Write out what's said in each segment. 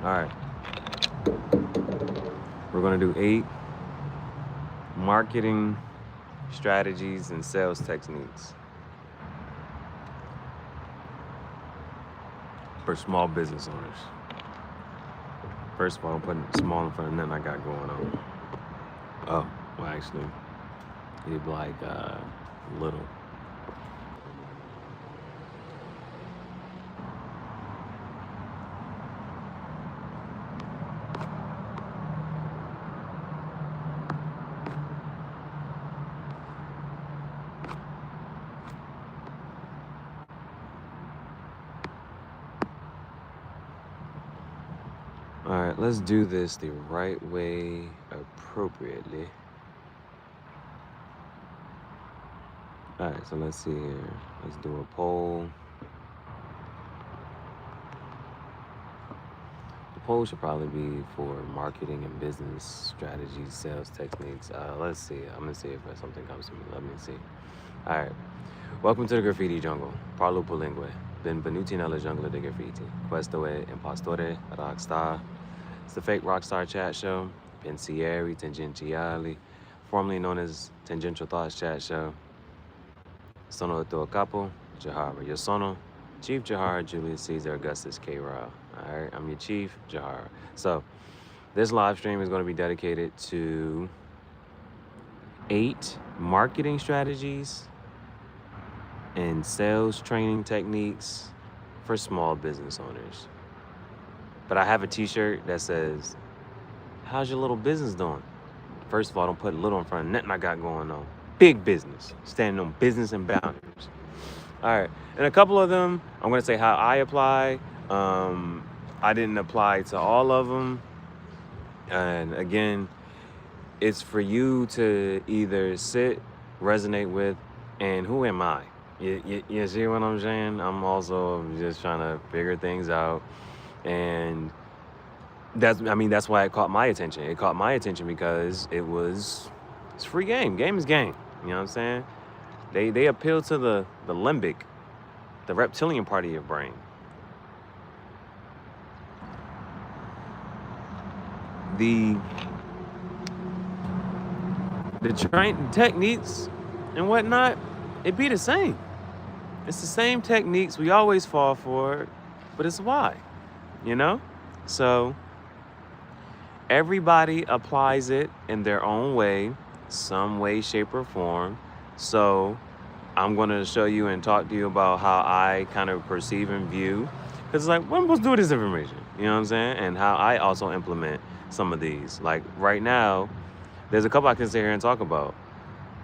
All right, we're gonna do 8 marketing strategies and sales techniques for small business owners. First of all, I'm putting small in front of nothing I got going on. Oh, well, actually, it'd be like little. All right, let's do this the right way, appropriately. All right, so let's see here. Let's do a poll. The poll should probably be for marketing and business strategies, sales techniques. Let's see. I'm gonna see if something comes to me. Let me see. All right. Welcome to the graffiti jungle. Parlo lingue. Benvenuti nella giungla di graffiti. Questo è Impostore Rockstar. It's the fake rockstar chat show. Pensieri Tangentiali, formerly known as Tangential Thoughts Chat Show. Sono il tuo capo, Gihareh. Io sono Chief Gihareh Julius Caesar Augustus K. Rao. All right, I'm your chief, Gihareh. So, this live stream is going to be dedicated to 8 marketing strategies and sales training techniques for small business owners. But I have a t-shirt that says, how's your little business doing? First of all, don't put little in front of nothing I got going on. Big business, standing on business and boundaries. All right, and a couple of them, I'm gonna say how I apply. I didn't apply to all of them. And again, it's for you to either sit, resonate with, and who am I? You see what I'm saying? I'm also just trying to figure things out. And that's why it caught my attention. It caught my attention because it's free game. Game is game. You know what I'm saying? They appeal to the limbic, the reptilian part of your brain. The techniques and whatnot, it be the same. It's the same techniques we always fall for, but it's why, you know? So everybody applies it in their own way, some way, shape, or form. So I'm going to show you and talk to you about how I kind of perceive and view. Because it's like, what am I supposed to do with this information? You know what I'm saying? And how I also implement some of these. Like right now, there's a couple I can sit here and talk about.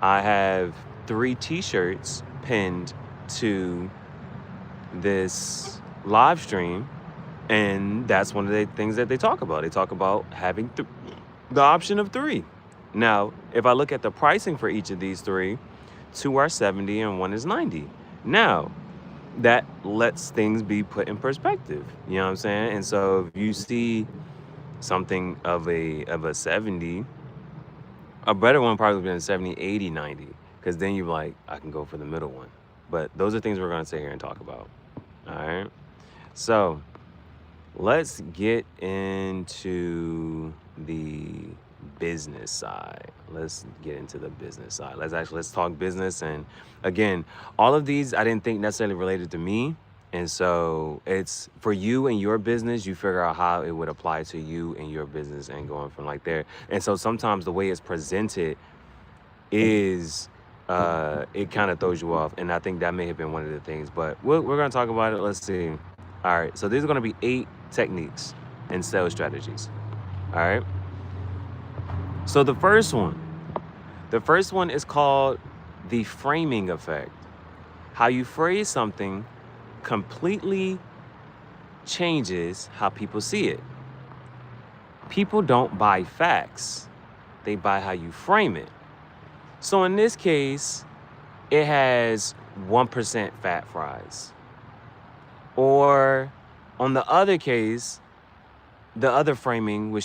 I have 3 t-shirts pinned to this live stream. And that's one of the things that they talk about. They talk about having the option of 3. Now, if I look at the pricing for each of these 3, 2 are 70 and 1 is 90. Now, that lets things be put in perspective. You know what I'm saying? And so if you see something of a 70, a better one probably would be a 70, 80, 90. Because then you're like, I can go for the middle one. But those are things we're going to sit here and talk about. All right? So let's get into the business side. Let's talk business. And again, all of these I didn't think necessarily related to me. And so it's for you and your business, you figure out how it would apply to you and your business and going from like there. And so sometimes the way it's presented is it kind of throws you off. And I think that may have been one of the things, but we're going to talk about it. Let's see. All right. So these are going to be 8 techniques and sales strategies. All right. So the first one is called the framing effect. How you phrase something completely changes how people see it. People don't buy facts. They buy how you frame it. So in this case, it has 1% fat fries. Or on the other case, the other framing,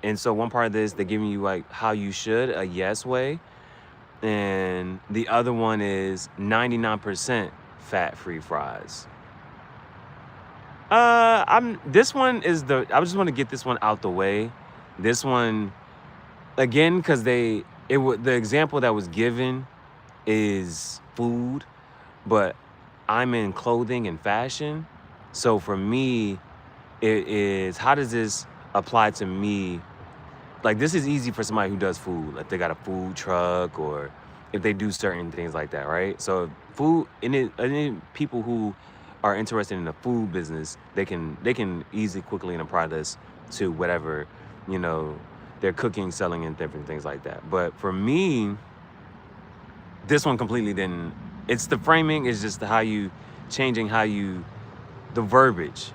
and so one part of this, they're giving you like how you should, a yes way. And the other one is 99% fat-free fries. This one is I just want to get this one out the way. This one again, because the example that was given is food, but I'm in clothing and fashion. So for me, it is how does this apply to me? Like this is easy for somebody who does food, like they got a food truck or if they do certain things like that, right? So food and people who are interested in the food business, they can easily quickly apply this to whatever, you know, they're cooking, selling, and different things like that. But for me, this one completely didn't. It's the framing, is just how you changing how you the verbiage,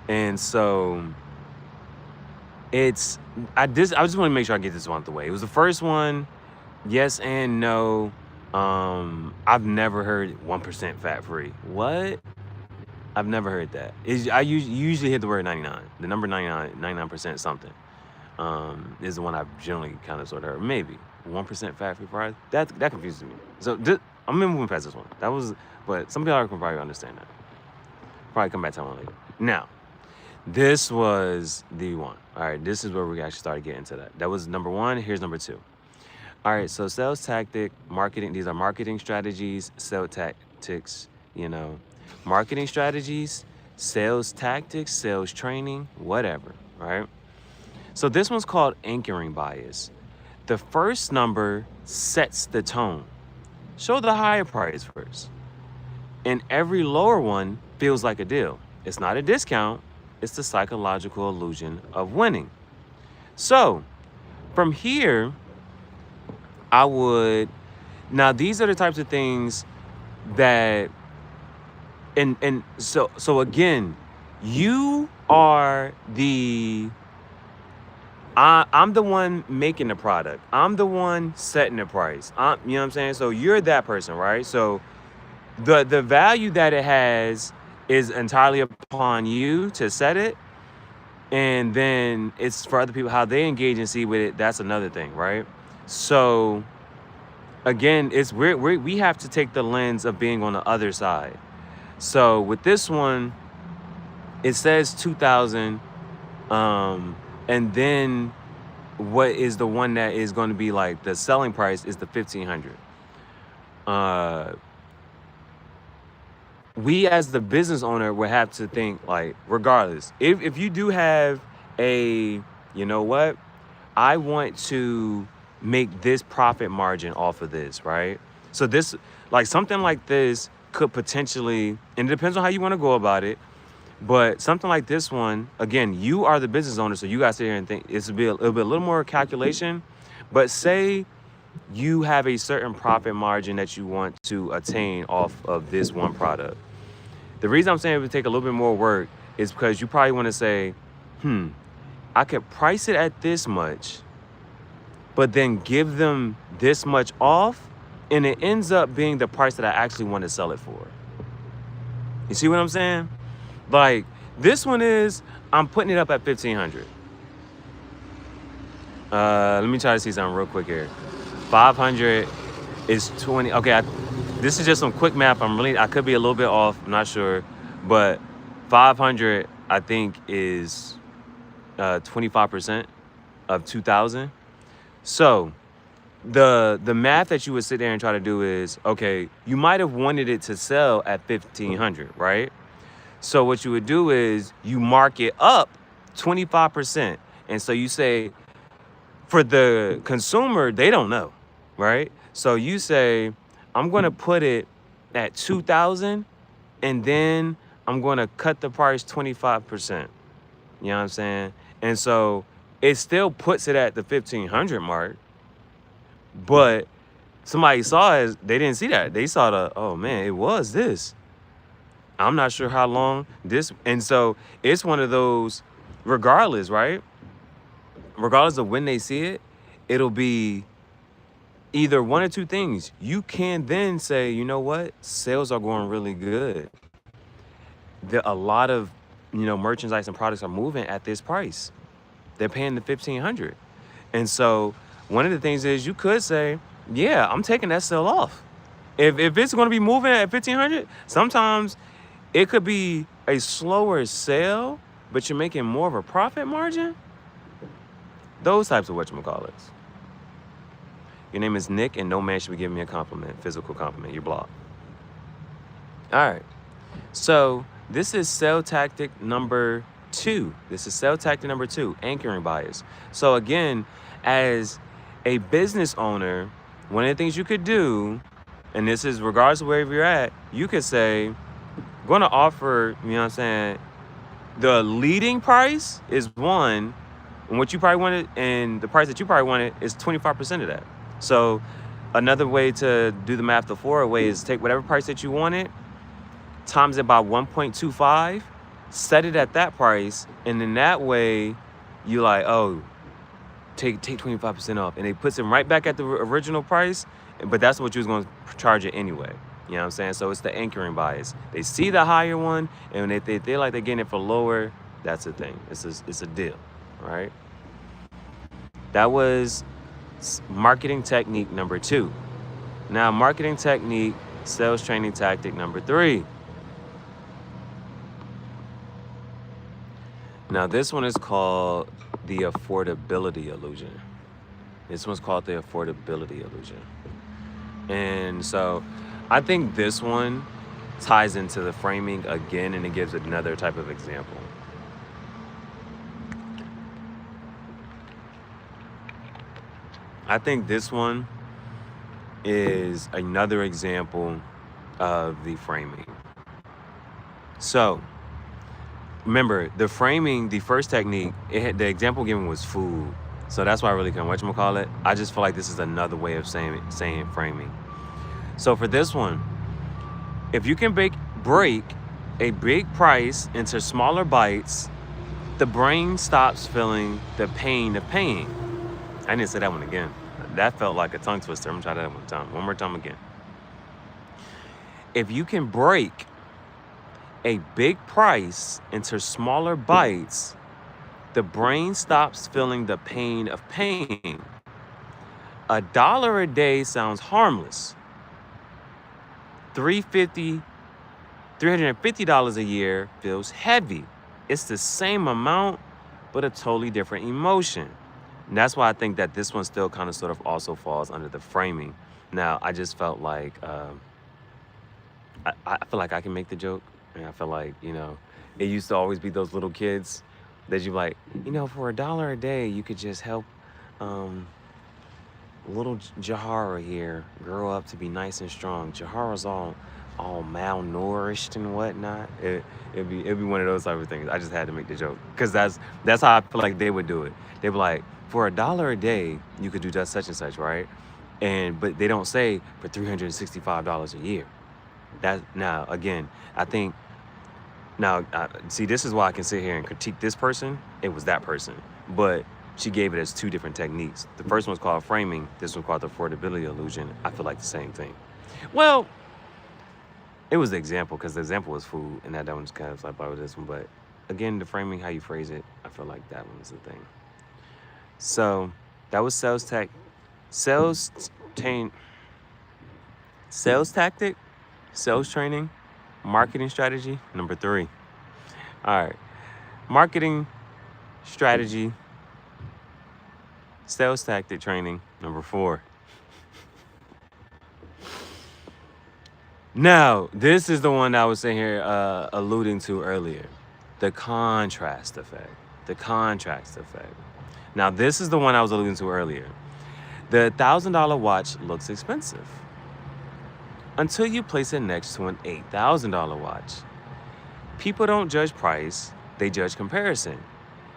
and so it's I just want to make sure I get this one out the way. It was the first one, yes and no. I've never heard 1% fat free. What? I've never heard that. Usually hit the word 99. The number 99, 99% something. Is the one I've generally kind of sort of heard. Maybe 1% fat free fries. That confuses me. So I'm moving past this one. But some people can probably understand that. Probably come back to that one later. Now, this was the one. All right, this is where we actually started getting to that. That was number one. Here's number two. All right, so sales tactic, marketing. These are marketing strategies, sales tactics. Marketing strategies, sales tactics, sales training, whatever. Right. So this one's called anchoring bias. The first number sets the tone. Show the higher price first. And every lower one feels like a deal. It's not a discount. It's the psychological illusion of winning. So from here, now these are the types of things that, and so again, you are I'm the one making the product. I'm the one setting the price. You know what I'm saying? So you're that person, right? So the value that it has is entirely upon you to set it. And then it's for other people, how they engage and see with it. That's another thing, right? So again, we have to take the lens of being on the other side. So with this one, it says 2,000, and then what is the one that is going to be like the selling price is the 1,500. We as the business owner would have to think, like, regardless, if you do have you know what, I want to make this profit margin off of this, right? So this, like something like this could potentially, and it depends on how you want to go about it, but something like this one, again, you are the business owner, so you guys sit here and think it'll be a little more calculation. But say you have a certain profit margin that you want to attain off of this one product. The reason I'm saying it would take a little bit more work is because you probably want to say, I could price it at this much, but then give them this much off, and it ends up being the price that I actually want to sell it for. You see what I'm saying? Like, this one I'm putting it up at 1,500. Let me try to see something real quick here. 500 is 20. Okay, this is just some quick math. I could be a little bit off. I'm not sure. But 500, I think, is 25% of 2,000. So the math that you would sit there and try to do is, okay, you might have wanted it to sell at 1,500, right? So what you would do is you mark it up 25%. And so you say, for the consumer, they don't know, right? So you say, I'm going to put it at 2,000, and then I'm going to cut the price 25%. You know what I'm saying? And so it still puts it at the 1,500 mark, but somebody saw it, they didn't see that. They saw oh man, it was this. I'm not sure how long this, and so it's one of those, regardless, right? Regardless of when they see it, it'll be either one or two things. You can then say, you know what? Sales are going really good. A lot of, merchandise and products are moving at this price. They're paying the 1,500. And so one of the things is you could say, yeah, I'm taking that sale off. If it's going to be moving at 1,500, sometimes it could be a slower sale, but you're making more of a profit margin? Those types of whatchamacallits. Your name is Nick, and no man should be giving me a compliment, physical compliment. You're blocked. All right. So this is sell tactic number 2. This is sell tactic number 2, anchoring bias. So again, as a business owner, one of the things you could do, and this is regardless of wherever you're at, you could say, I'm going to offer, you know what I'm saying, the leading price is 1, and what you probably wanted, and the price that you probably wanted is 25% of that. So another way to do the math the forward way is take whatever price that you wanted, times it by 1.25, set it at that price, and in that way, you like, oh, take 25% off, and it puts it right back at the original price, but that's what you was going to charge it anyway. You know what I'm saying? So it's the anchoring bias. They see the higher one, and when they feel like they're getting it for lower, that's the thing. It's a deal, right? That was marketing technique number 2. Now, marketing technique, sales training tactic number 3. Now, this one is called the affordability illusion. This one's called the affordability illusion. And so I think this one ties into the framing again, and it gives another type of example. I think this one is another example of the framing. So remember, the framing, the first technique, the example given was food. So that's why I really couldn't whatchamacallit. I just feel like this is another way of saying framing. So for this one, if you can break a big price into smaller bites, the brain stops feeling the pain of paying. I didn't say that one again. That felt like a tongue twister. I'm gonna try that one more time again. If you can break a big price into smaller bites, the brain stops feeling the pain of paying. $1 a day sounds harmless. $350 a year feels heavy. It's the same amount, but a totally different emotion. And that's why I think that this one still kind of sort of also falls under the framing. Now, I just felt like, I feel like I can make the joke. And I feel like, it used to always be those little kids that you like, for $1 a day, you could just help little Gihareh here grow up to be nice and strong. Gihareh's all malnourished and whatnot. It'd be one of those type of things. I just had to make the joke because that's how I feel like they would do it. They'd be like, for $1 a day, you could do just such and such, right? But they don't say for $365 a year. Now again, I think. Now, see, this is why I can sit here and critique this person. It was that person, but she gave it as 2 different techniques. The first one's called framing. This one's called the affordability illusion. I feel like the same thing. Well, it was the example because the example was food, and that one's kind of like about this one. But again, the framing, how you phrase it, I feel like that one is the thing. So that was sales tactic, sales training, marketing strategy number 3. All right, marketing strategy, sales tactic training number 4. Now, this is the one that I was sitting here alluding to earlier, the contrast effect. The contrast effect. Now, this is the one I was alluding to earlier. The $1,000 watch looks expensive until you place it next to an $8,000 watch. People don't judge price, they judge comparison.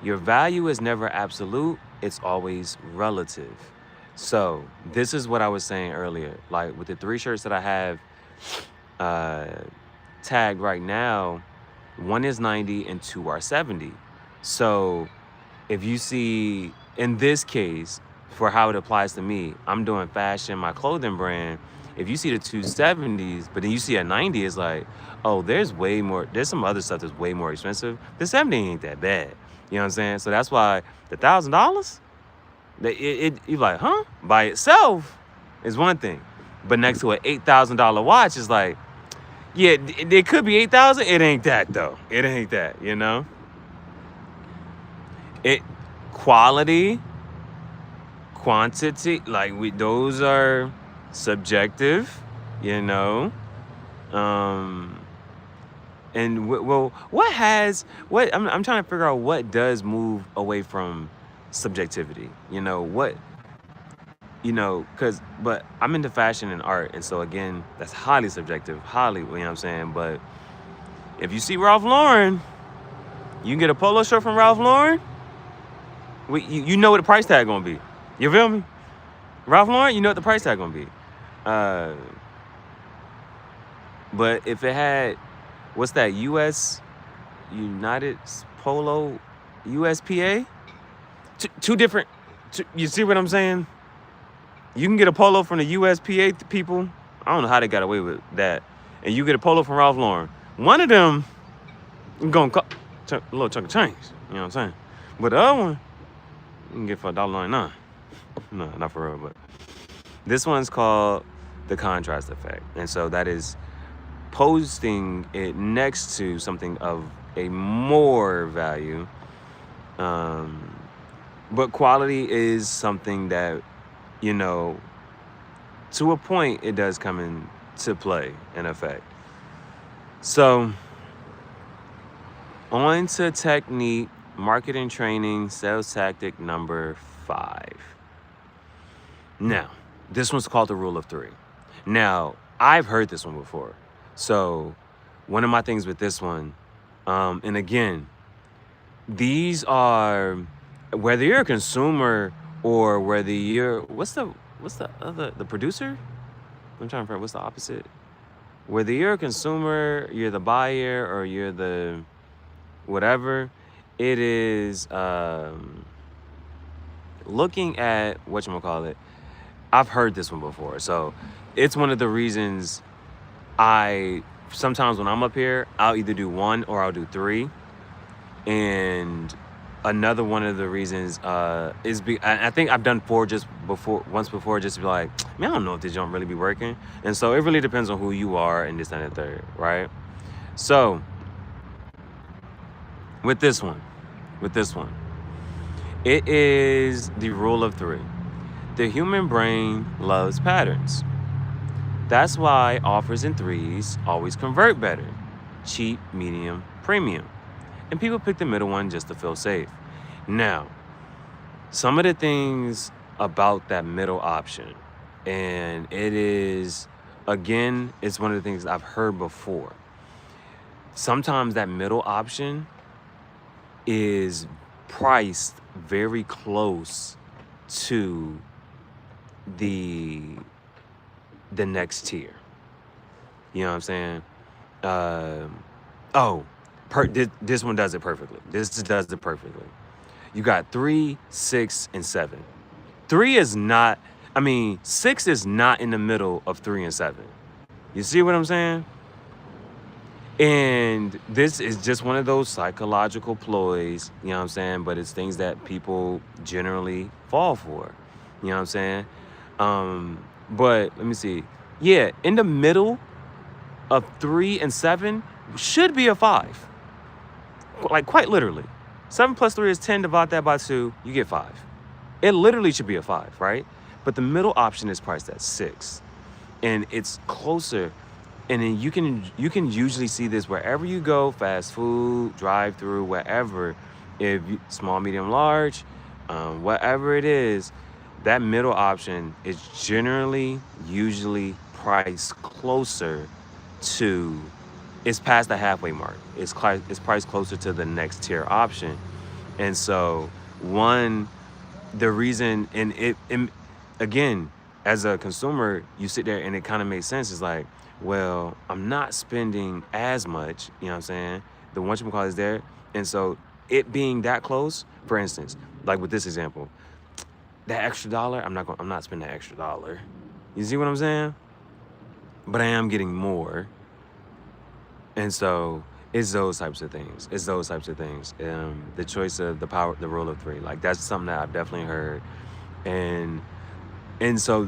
Your value is never absolute, it's always relative. So this is what I was saying earlier. Like with the 3 shirts that I have tagged right now, 1 is 90 and 2 are 70. So if you see, in this case, for how it applies to me, I'm doing fashion, my clothing brand. If you see the 270s, but then you see a 90, it's like, oh, there's some other stuff that's way more expensive. The 70 ain't that bad. You know what I'm saying? So that's why the $1,000, you're like, huh? By itself is one thing. But next to an $8,000 watch is like, Yeah, it could be 8,000. It ain't that though. It ain't that, you know? It quality, quantity, like those are subjective, you know? Um and well, I'm trying to figure out what does move away from subjectivity. But I'm into fashion and art, and so again, that's highly subjective, highly, you know what I'm saying? But if you see Ralph Lauren, you can get a polo shirt from Ralph Lauren. You know what the price tag gonna be. You feel me? Ralph Lauren, you know what the price tag gonna be. Uh, but if it had, what's that? United Polo, USPA, two different. You see what I'm saying? You can get a polo from the USPA people. I don't know how they got away with that. And you get a polo from Ralph Lauren. One of them gonna cost a little chunk of change. You know what I'm saying? But the other one, you can get for $1.99. No, not for real, but this one's called the contrast effect. And so that is posting it next to something of a more value. But quality is something that, to a point, it does come into play, in effect. So, on to technique, marketing training, sales tactic number 5. Now, this one's called the rule of 3. Now, I've heard this one before. So, one of my things with this one, and again, these are, whether you're a consumer or whether you're, what's the other, the producer? I'm trying to figure out what's the opposite. Whether you're a consumer, you're the buyer, or you're the whatever, it is looking at whatchamacallit. I've heard this one before. So it's one of the reasons sometimes when I'm up here, I'll either do 1 or I'll do 3. And another one of the reasons is I think I've done 4 once before, just to be like, man, I don't know if this don't really be working. And so it really depends on who you are and this and the third, right? So with this one, it is the rule of 3. The human brain loves patterns. That's why offers in 3s always convert better. Cheap, medium, premium. And people pick the middle one just to feel safe. Now, some of the things about that middle option, and it is, again, it's one of the things I've heard before. Sometimes that middle option is priced very close to the next tier. You know what I'm saying? This one does it perfectly. This does it perfectly. You got 3, 6, and 7. 6 is not in the middle of 3 and 7. You see what I'm saying? And this is just one of those psychological ploys, you know what I'm saying? But it's things that people generally fall for, you know what I'm saying? But let me see. Yeah, in the middle of 3 and 7 should be a 5. Like, quite literally. 7 plus 3 is 10. Divide that by 2, you get 5. It literally should be a 5, right? But the middle option is priced at 6. And it's closer. And then you can usually see this wherever you go, fast food, drive-through, wherever. Small, medium, large, whatever it is, that middle option is usually priced closer to, it's past the halfway mark. It's priced closer to the next tier option. And so the reason, and again, as a consumer, you sit there and it kind of makes sense. It's like, well, I'm not spending as much, you know what I'm saying? The whatchamacallit is there. And so it being that close, for instance, like with this example, that extra $1, I'm not spending that extra $1. You see what I'm saying? But I am getting more. And so it's those types of things. The choice of the rule of 3. Like, that's something that I've definitely heard. And so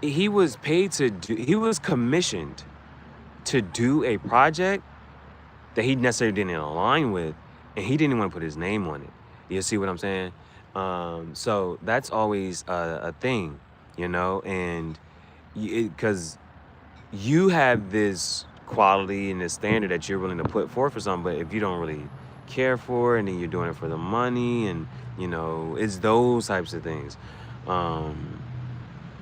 he was paid to do, he was commissioned to do a project that he necessarily didn't align with, and he didn't want to put his name on it. You see what I'm saying? So that's always a thing, and because you have this quality and this standard that you're willing to put forth for something, but if you don't really care for it and then you're doing it for the money, and it's those types of things. Um,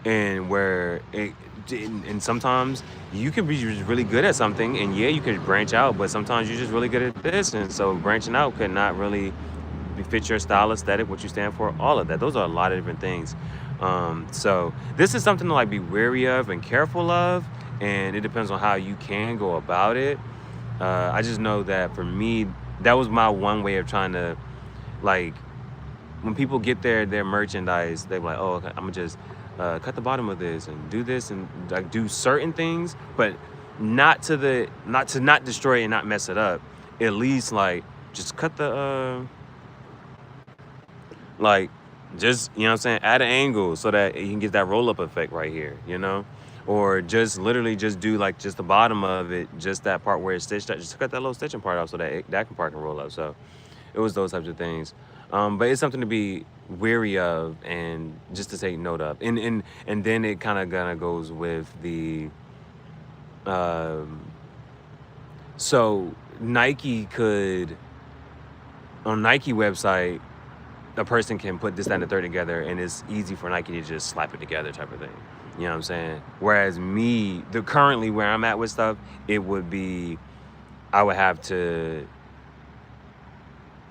and where it and sometimes you can be just really good at something, and yeah, you could branch out, but sometimes you're just really good at this, and so branching out could not really fit your style, aesthetic, what you stand for, all of that. Those are a lot of different things. So this is something to like be wary of and careful of, and it depends on how you can go about it. I just know that for me, that was my one way of trying to, like, when people get their merchandise, they're like, oh, okay, I'm gonna just cut the bottom of this and do this and like do certain things, but not to not destroy it and not mess it up. At least like just cut the like just what I'm saying, add an angle so that you can get that roll up effect right here, or just literally just do like just the bottom of it, just that part where it's stitched out, just cut that little stitching part off so that that part can roll up. So it was those types of things. But it's something to be wary of and just to take note of. And then it kind of goes with the so Nike could, on Nike website, a person can put this, that, and the third together, and it's easy for Nike to just slap it together type of thing. You know what I'm saying? Whereas me, currently where I'm at with stuff, it would be, I would have to,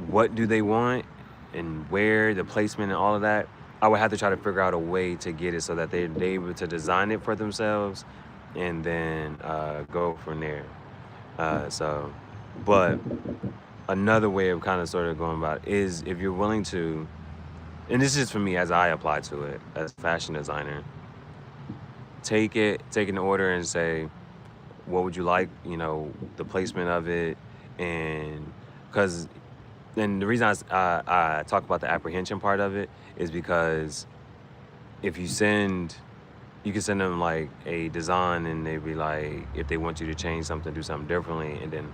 what do they want and where, the placement and all of that. I would have to try to figure out a way to get it so that they're able to design it for themselves and then go from there. But another way of kind of sort of going about it is if you're willing to, and this is for me as I apply to it as a fashion designer, take an order and say, what would you like, the placement of it, and because, and the reason I talk about the apprehension part of it is because if you can send them like a design and they be like, if they want you to change something, do something differently, and then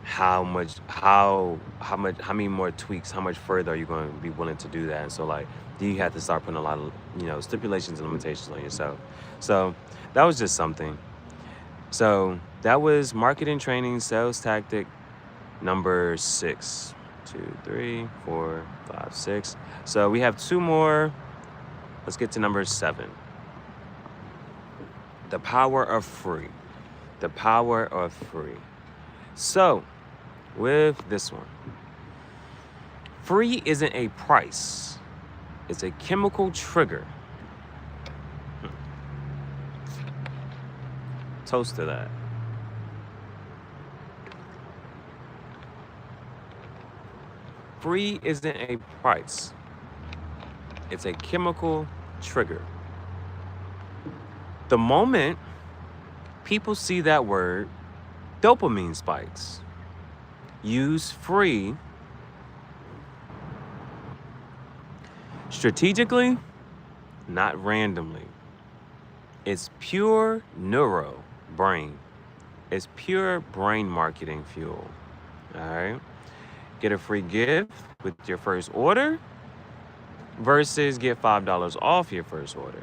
how many more tweaks, how much further are you going to be willing to do that? And so like, do you have to start putting a lot of, stipulations and limitations on yourself? So that was just something. So that was marketing training, sales tactic number 6. 2, 3, 4, 5, 6. So we have 2 more. Let's get to number 7. The power of free. The power of free. So with this one, free isn't a price. It's a chemical trigger. Toast to that. Free isn't a price. It's a chemical trigger. The moment people see that word, dopamine spikes. Use free strategically, not randomly. It's pure neuro brain. It's pure brain marketing fuel. All right. Get a free gift with your first order versus get $5 off your first order.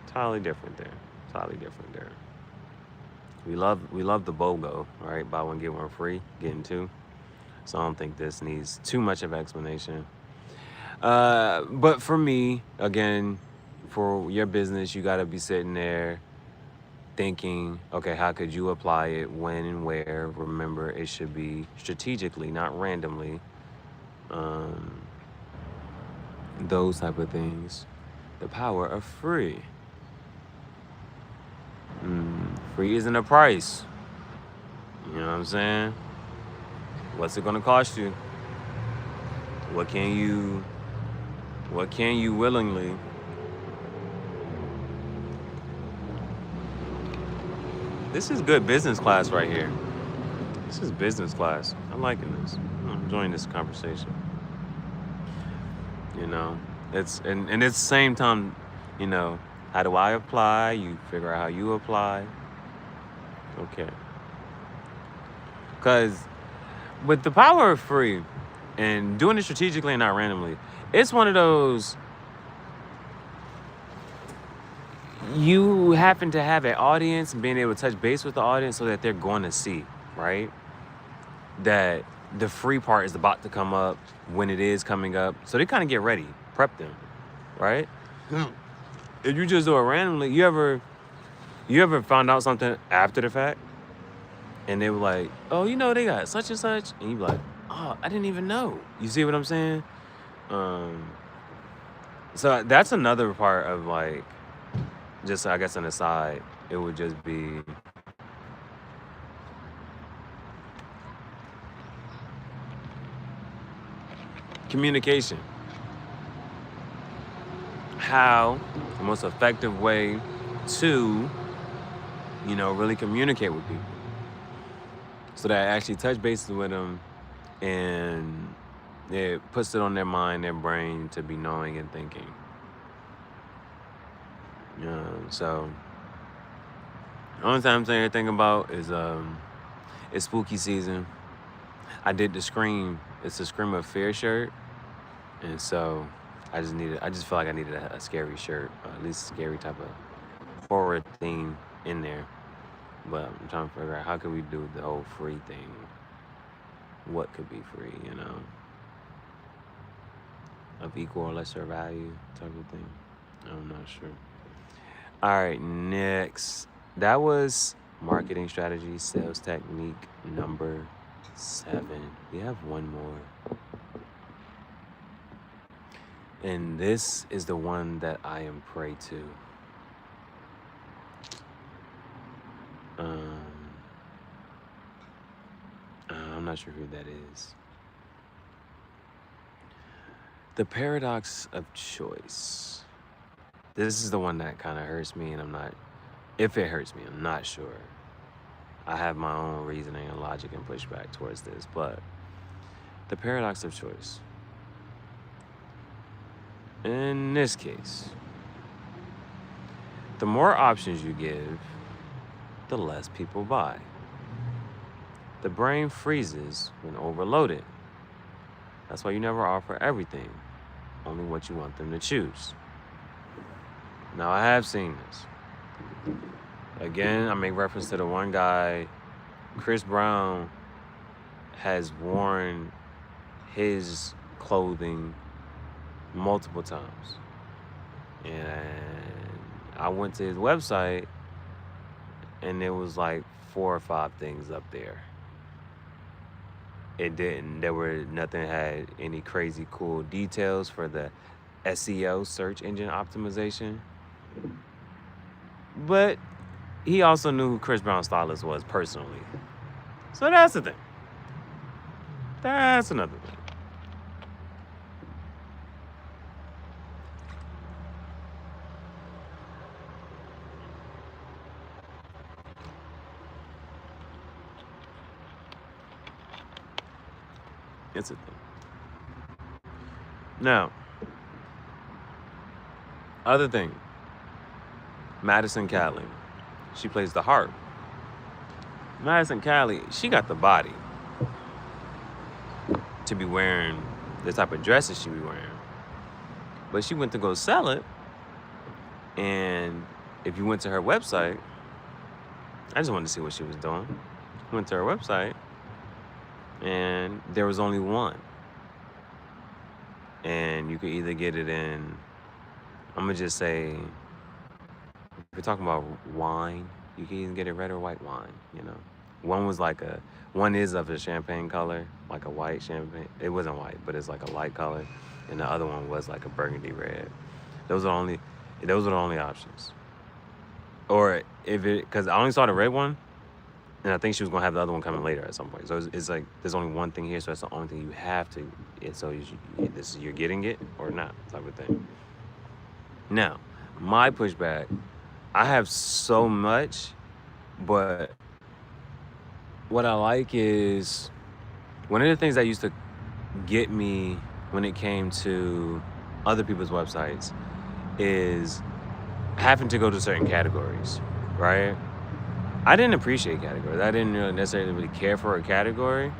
Entirely different there. We love the BOGO, right? Buy one, get one free, getting 2. So I don't think this needs too much of explanation. But for me, again, for your business, you got to be sitting there thinking, okay, how could you apply it, when and where? Remember, it should be strategically, not randomly. Those type of things. The power of free. Free isn't a price. You know what I'm saying? What's it gonna cost you? What can you willingly? This is good business class right here. This is business class. I'm liking this. I'm enjoying this conversation. It's and it's the same time, How do I apply? You figure out how you apply. Okay. Because with the power of free and doing it strategically and not randomly, it's one of those you happen to have an audience and being able to touch base with the audience so that they're going to see, right? That the free part is about to come up when it is coming up. So they kind of get ready, prep them, right? If you just do it randomly, you ever found out something after the fact? And they were like, oh, they got such and such. And you be like, oh, I didn't even know. You see what I'm saying? So that's another part of like, just I guess an aside, it would just be communication. How the most effective way to, really communicate with people. So that I actually touch bases with them and it puts it on their mind, their brain to be knowing and thinking. So the only time I'm saying anything about is it's spooky season. I did the Scream. It's a Scream of Fear shirt. And so I just feel like I needed a scary shirt, or at least a scary type of horror theme in there. But I'm trying to figure out how could we do the whole free thing. What could be free, of equal or lesser value type of thing. I'm not sure. All right, next. That was marketing strategy, sales technique number 7. We have one more. And this is the one that I am prey to. I'm not sure who that is. The paradox of choice. This is the one that kind of hurts me, and if it hurts me, I'm not sure. I have my own reasoning and logic and pushback towards this, but the paradox of choice. In this case, the more options you give, the less people buy. The brain freezes when overloaded. That's why you never offer everything, only what you want them to choose. Now, I have seen this. Again, I make reference to the one guy, Chris Brown, has worn his clothing multiple times. And I went to his website, and there was like 4 or 5 things up there. Nothing had any crazy cool details for the SEO, search engine optimization. But he also knew who Chris Brown's stylist was personally. So that's the thing. That's another thing. It's a thing. Now, other thing, Madison Cali. She plays the harp. Madison Cali, she got the body to be wearing the type of dresses she be wearing. But she went to go sell it, and if you went to her website, I just wanted to see what she was doing. Went to her website, and there was only one. And you could either get it in, I'm gonna just say, if you're talking about wine, you can either get it red or white wine, One is of a champagne color, like a white champagne. It wasn't white, but it's like a light color. And the other one was like a burgundy red. Those were the only options. Or because I only saw the red one, and I think she was gonna have the other one coming later at some point. So it's like there's only one thing here, so that's the only thing you have to. So you're getting it or not, type of thing. Now, my pushback, I have so much, but what I like is one of the things that used to get me when it came to other people's websites is having to go to certain categories, right? I didn't appreciate categories. I didn't really care for a category.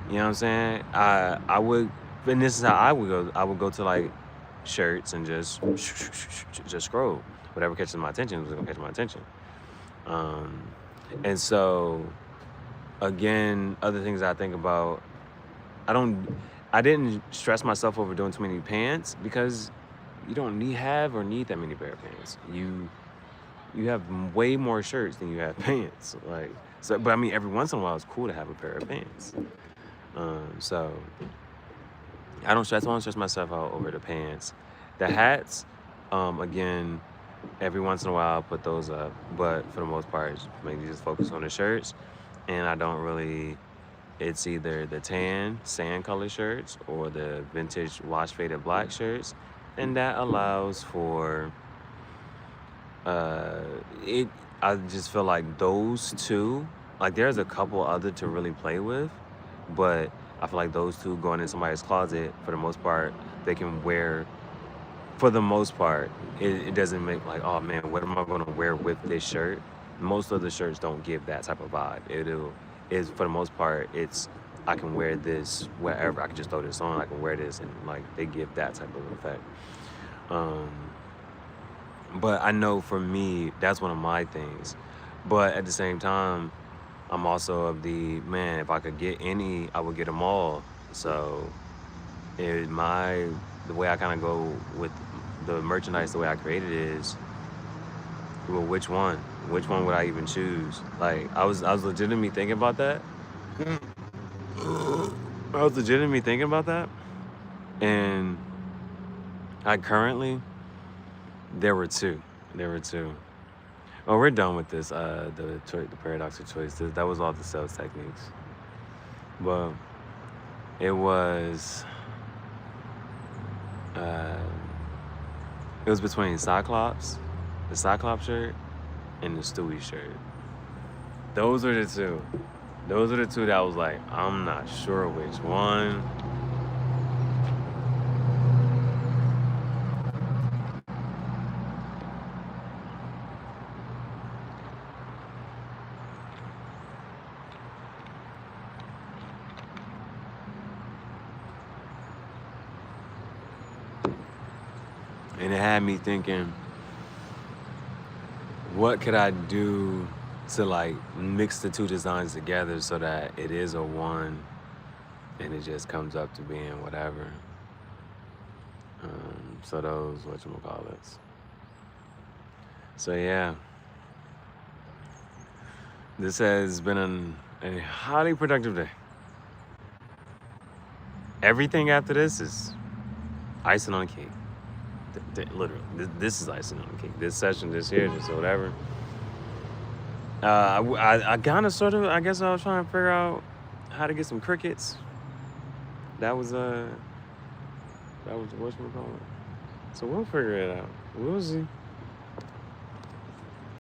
You know what I'm saying? I would, and this is how I would go. I would go to like shirts and just scroll. Whatever catches my attention was gonna catch my attention. Um, and so again, other things I think about, I don't, I didn't stress myself over doing too many pants because you don't need that many pair of pants. You have way more shirts than you have pants. Like so, but I mean, every once in a while, it's cool to have a pair of pants. So I don't stress myself out over the pants. The hats, again, every once in a while I'll put those up, but for the most part, it's mainly just focus on the shirts. And I don't really. It's either the tan sand color shirts or the vintage wash faded black shirts, and that allows for uh, it. I just feel like those two. Like there's a couple other to really play with, but I feel like those two going in somebody's closet for the most part, they can wear. For the most part, it doesn't make like, oh man, what am I gonna wear with this shirt? Most of the shirts don't give that type of vibe. It'll is for the most part, it's I can wear this wherever. I can just throw this on. I can wear this, and like they give that type of effect. Um, but I know for me, that's one of my things. But at the same time, I'm also of the man. If I could get any, I would get them all. So the way I kind of go with the merchandise, the way I created it is, well, which one? Which one would I even choose? Like I was legitimately thinking about that. I was legitimately thinking about that, and I currently there were two. There were two. Oh, we're done with this. The paradox of choice. That was all the sales techniques. But it was uh, it was between the Cyclops shirt, and the Stewie shirt. Those are the two. Those are the two that I was like, I'm not sure which one. And it had me thinking, what could I do to like mix the two designs together so that it is a one and it just comes up to being whatever. So those whatchamacallits. So yeah, this has been a highly productive day. Everything after this is icing on the cake. Literally, this is icing on the cake. This session, this here, just whatever. I kind of sort of, I guess I was trying to figure out how to get some crickets. That was whatchamacallit. So we'll figure it out. We'll see.